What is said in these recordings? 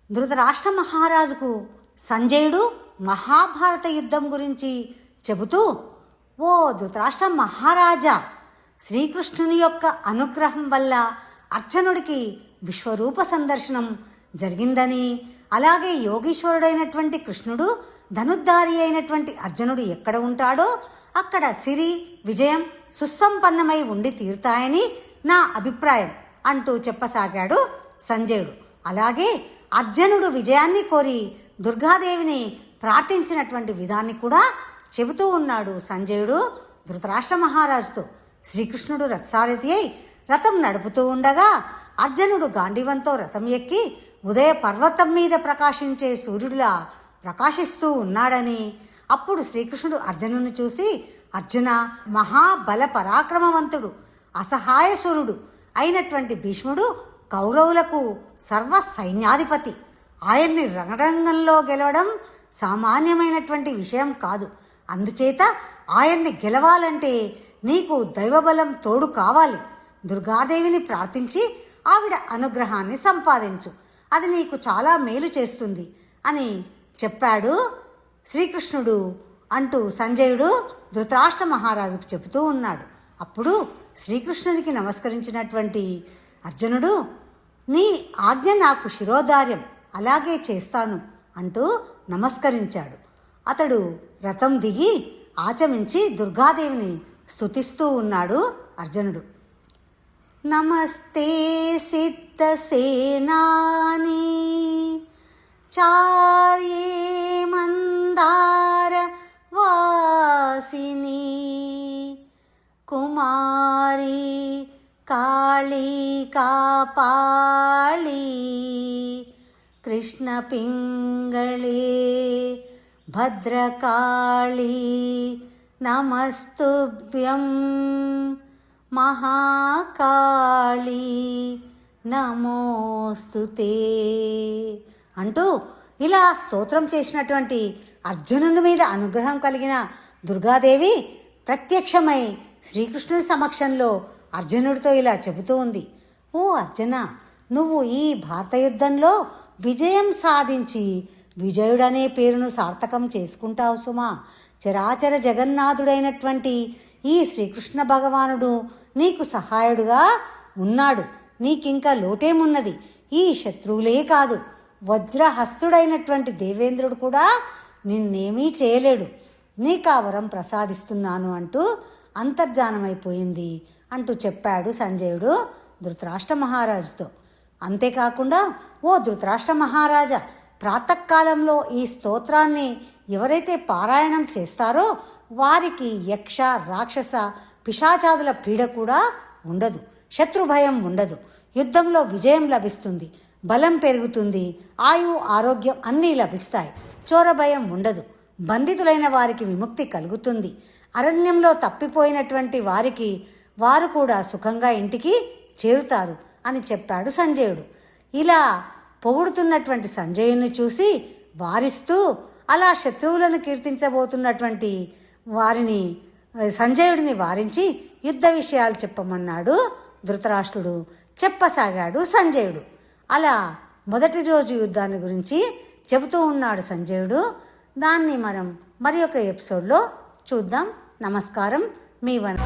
ధృతరాష్ట్ర మహారాజుకు సంజయుడు మహాభారత యుద్ధం గురించి చెబుతూ, ఓ ధృతరాష్ట్ర మహారాజా, శ్రీకృష్ణుని యొక్క అనుగ్రహం వల్ల అర్జునుడికి విశ్వరూప సందర్శనం జరిగిందని, అలాగే యోగీశ్వరుడైనటువంటి కృష్ణుడు, ధనుర్ధారి అయినటువంటి అర్జునుడు ఎక్కడ ఉంటాడో అక్కడ సిరి విజయం సుసంపన్నమై ఉండి తీరుతాయని నా అభిప్రాయం అంటూ చెప్పసాగాడు సంజయుడు. అలాగే అర్జునుడు విజయాన్ని కోరి దుర్గాదేవిని ప్రార్థించినటువంటి విధాన్ని కూడా చెబుతూ ఉన్నాడు సంజయుడు ధృతరాష్ట్ర మహారాజుతో. శ్రీకృష్ణుడు రథసారథి అయి రథం నడుపుతూ ఉండగా అర్జునుడు గాంధీవంతో రథం ఎక్కి ఉదయ పర్వతం మీద ప్రకాశించే సూర్యుడిలా ప్రకాశిస్తూ ఉన్నాడని, అప్పుడు శ్రీకృష్ణుడు అర్జునుని చూసి, అర్జున, మహాబల పరాక్రమవంతుడు అసహాయసురుడు అయినటువంటి భీష్ముడు కౌరవులకు సర్వ సైన్యాధిపతి. ఆయన్ని రణరంగంలో గెలవడం సామాన్యమైనటువంటి విషయం కాదు. అందుచేత ఆయన్ని గెలవాలంటే నీకు దైవబలం తోడు కావాలి. దుర్గాదేవిని ప్రార్థించి ఆవిడ అనుగ్రహాన్ని సంపాదించు, అది నీకు చాలా మేలు చేస్తుంది అని చెప్పాడు శ్రీకృష్ణుడు అంటూ సంజయుడు ధృతరాష్ట్ర మహారాజుకు చెబుతూ ఉన్నాడు. అప్పుడు శ్రీకృష్ణునికి నమస్కరించినటువంటి అర్జునుడు, నీ ఆజ్ఞ నాకు శిరోధార్యం, అలాగే చేస్తాను అంటూ నమస్కరించాడు. అతడు రథం దిగి ఆచమించి దుర్గాదేవిని స్తుతిస్తూ ఉన్నాడు అర్జునుడు. నమస్తే సిద్ధసేనాని చార్యే మందార వాసిని కుమారి కాళీ కాపాళీ కృష్ణ పింగళే భద్రకాళీ నమస్తుభ్యం మహాకాళీ నమోస్తుతే అంటూ ఇలా స్తోత్రం చేసినటువంటి అర్జునుని మీద అనుగ్రహం కలిగిన దుర్గాదేవి ప్రత్యక్షమై శ్రీకృష్ణుని సమక్షంలో అర్జునుడితో ఇలా చెబుతూ ఉంది. ఓ అర్జున, నువ్వు ఈ భారత యుద్ధంలో విజయం సాధించి విజయుడనే పేరును సార్థకం చేసుకుంటావు సుమా. చరాచర జగన్నాథుడైనటువంటి ఈ శ్రీకృష్ణ భగవానుడు నీకు సహాయుడుగా ఉన్నాడు. నీకింకా లోటేమున్నది? ఈ శత్రువులే కాదు, వజ్రహస్తుడైనటువంటి దేవేంద్రుడు కూడా నిన్నేమీ చేయలేడు. నీకా వరం ప్రసాదిస్తున్నాను అంటూ అంతర్ధానమైపోయింది అంటూ చెప్పాడు సంజయుడు ధృతరాష్ట్ర మహారాజుతో. అంతేకాకుండా, ఓ ధృతరాష్ట్ర మహారాజా, ప్రాతకాలంలో ఈ స్తోత్రాన్ని ఎవరైతే పారాయణం చేస్తారో వారికి యక్ష రాక్షస పిశాచాదుల పీడ కూడా ఉండదు, శత్రుభయం ఉండదు, యుద్ధంలో విజయం లభిస్తుంది, బలం పెరుగుతుంది, ఆయు ఆరోగ్యం అన్నీ లభిస్తాయి, చోరభయం ఉండదు, బంధితులైన వారికి విముక్తి కలుగుతుంది, అరణ్యంలో తప్పిపోయినటువంటి వారు కూడా సుఖంగా ఇంటికి చేరుతారు అని చెప్పాడు సంజయుడు. ఇలా పొగుడుతున్నటువంటి సంజయుని చూసి వారిస్తూ అలా శత్రువులను కీర్తించబోతున్నటువంటి వారిని సంజయుడిని వారించి యుద్ధ విషయాలు చెప్పమన్నాడు ధృతరాష్ట్రుడు. చెప్పసాగాడు సంజయుడు. అలా మొదటి రోజు యుద్ధాన్ని గురించి చెబుతూ ఉన్నాడు సంజయుడు. దాన్ని మనం మరి ఒక ఎపిసోడ్లో చూద్దాం. నమస్కారం, మీ వన.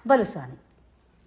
బలుసాని.